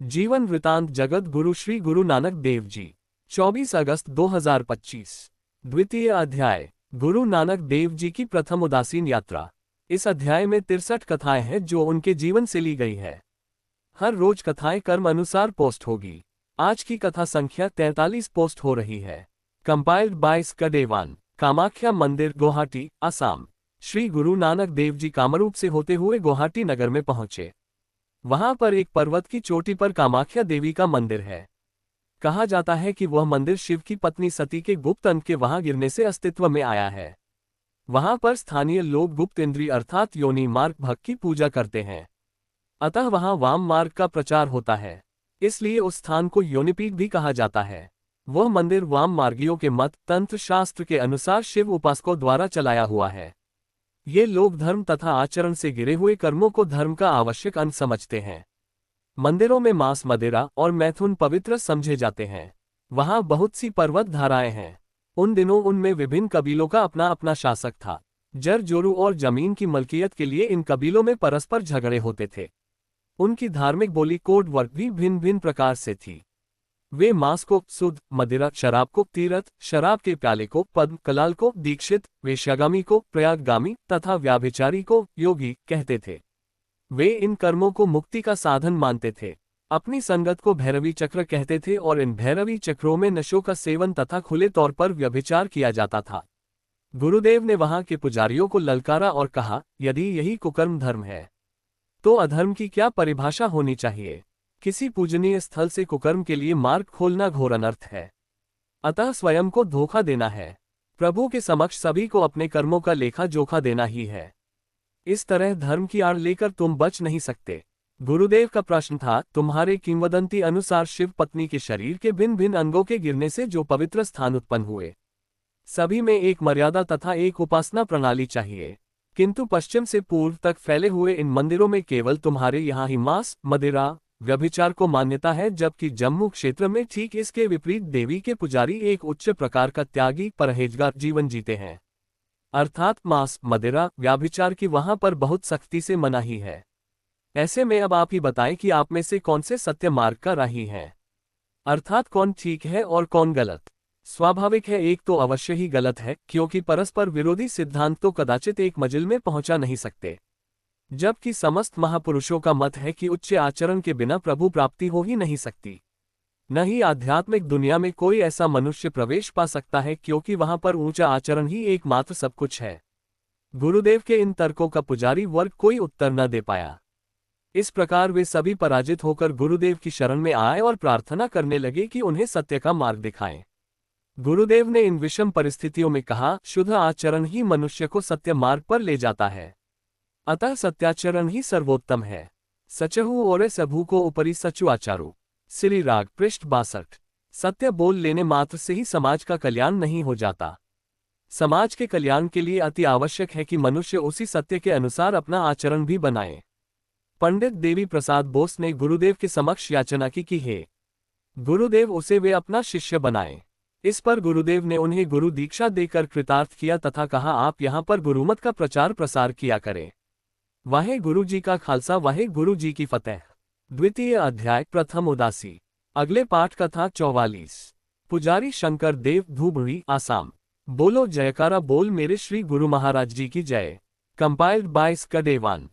जीवन वृतांत जगत गुरु श्री गुरु नानक देव जी 24 अगस्त 2025। द्वितीय अध्याय गुरु नानक देव जी की प्रथम उदासीन यात्रा। इस अध्याय में 63 कथाएं हैं जो उनके जीवन से ली गई है। हर रोज कथाएं क्रम अनुसार पोस्ट होगी। आज की कथा संख्या 43 पोस्ट हो रही है। कंपाइल्ड बाय स्कडेवान, कामाख्या मंदिर, गुवाहाटी, असम। श्री गुरु नानक देव जी कामरूप से होते हुए गुवाहाटी नगर में पहुंचे। वहां पर एक पर्वत की चोटी पर कामाख्या देवी का मंदिर है। कहा जाता है कि वह मंदिर शिव की पत्नी सती के गुप्त अंग के वहां गिरने से अस्तित्व में आया है। वहां पर स्थानीय लोग गुप्त इंद्री अर्थात योनि मार्ग भक्त की पूजा करते हैं। अतः वहां वाम मार्ग का प्रचार होता है, इसलिए उस स्थान को योनिपीठ भी कहा जाता है। वह मंदिर वाम मार्गियों के मत तंत्र शास्त्र के अनुसार शिव उपासकों द्वारा चलाया हुआ है। ये लोग धर्म तथा आचरण से गिरे हुए कर्मों को धर्म का आवश्यक अंग समझते हैं। मंदिरों में मांस, मदिरा और मैथुन पवित्र समझे जाते हैं। वहां बहुत सी पर्वत धाराएं हैं। उन दिनों उनमें विभिन्न कबीलों का अपना अपना शासक था। जर जोरू और जमीन की मलकियत के लिए इन कबीलों में परस्पर झगड़े होते थे। उनकी धार्मिक बोली कोड वर्ग भी भिन्न भिन्न प्रकार से थी। वे मांस को शुद्ध, मदिरा शराब को तीर्थ, शराब के प्याले को पद्म, कलाल को दीक्षित, वेश्यागामी को प्रयागगामी तथा व्याभिचारी को योगी कहते थे। वे इन कर्मों को मुक्ति का साधन मानते थे। अपनी संगत को भैरवी चक्र कहते थे और इन भैरवी चक्रों में नशों का सेवन तथा खुले तौर पर व्यभिचार किया जाता था। गुरुदेव ने वहां के पुजारियों को ललकारा और कहा, यदि यही कुकर्म धर्म है तो अधर्म की क्या परिभाषा होनी चाहिए। किसी पूजनीय स्थल से कुकर्म के लिए मार्ग खोलना घोर अनर्थ है। अतः स्वयं को धोखा देना है। प्रभु के समक्ष सभी को अपने कर्मों का लेखा जोखा देना ही है। इस तरह धर्म की आड़ लेकर तुम बच नहीं सकते। गुरुदेव का प्रश्न था, तुम्हारे किंवदंती अनुसार शिव पत्नी के शरीर के भिन्न भिन्न अंगों के गिरने से जो पवित्र स्थान उत्पन्न हुए, सभी में एक मर्यादा तथा एक उपासना प्रणाली चाहिए, किंतु पश्चिम से पूर्व तक फैले हुए इन मंदिरों में केवल तुम्हारे यहाँ ही मांस, मदिरा, व्यभिचार को मान्यता है, जबकि जम्मू क्षेत्र में ठीक इसके विपरीत देवी के पुजारी एक उच्च प्रकार का त्यागी परहेजगार जीवन जीते हैं। अर्थात मांस, मदिरा, व्याभिचार की वहां पर बहुत सख्ती से मनाही है। ऐसे में अब आप ही बताएं कि आप में से कौन से सत्य मार्ग का राही हैं, अर्थात कौन ठीक है और कौन गलत। स्वाभाविक है एक तो अवश्य ही गलत है, क्योंकि परस्पर विरोधी सिद्धांत तो कदाचित एक मंजिल में पहुंचा नहीं सकते। जबकि समस्त महापुरुषों का मत है कि उच्च आचरण के बिना प्रभु प्राप्ति हो ही नहीं सकती। न ही आध्यात्मिक दुनिया में कोई ऐसा मनुष्य प्रवेश पा सकता है, क्योंकि वहां पर ऊंचा आचरण ही एकमात्र सब कुछ है। गुरुदेव के इन तर्कों का पुजारी वर्ग कोई उत्तर न दे पाया। इस प्रकार वे सभी पराजित होकर गुरुदेव की शरण में आए और प्रार्थना करने लगे कि उन्हें सत्य का मार्ग दिखाएं। गुरुदेव ने इन विषम परिस्थितियों में कहा, शुद्ध आचरण ही मनुष्य को सत्य मार्ग पर ले जाता है, अतः सत्याचरण ही सर्वोत्तम है। सचहु और सबहु को ऊपरी सचु आचारू। श्री राग पृष्ठ 62। सत्य बोल लेने मात्र से ही समाज का कल्याण नहीं हो जाता। समाज के कल्याण के लिए अति आवश्यक है कि मनुष्य उसी सत्य के अनुसार अपना आचरण भी बनाए। पंडित देवी प्रसाद बोस ने गुरुदेव के समक्ष याचना की हे गुरुदेव, उसे वे अपना शिष्य बनाएं। इस पर गुरुदेव ने उन्हें गुरु दीक्षा देकर कृतार्थ किया तथा कहा, आप यहाँ पर गुरुमत का प्रचार प्रसार किया करें। वाहे गुरु जी का खालसा, वाहे गुरु जी की फतेह। द्वितीय अध्याय प्रथम उदासी। अगले पाठ कथा 44। पुजारी शंकर देव, धुबरी, आसाम। बोलो जयकारा बोल मेरे श्री गुरु महाराज जी की जय। Compiled by स्कडेवान।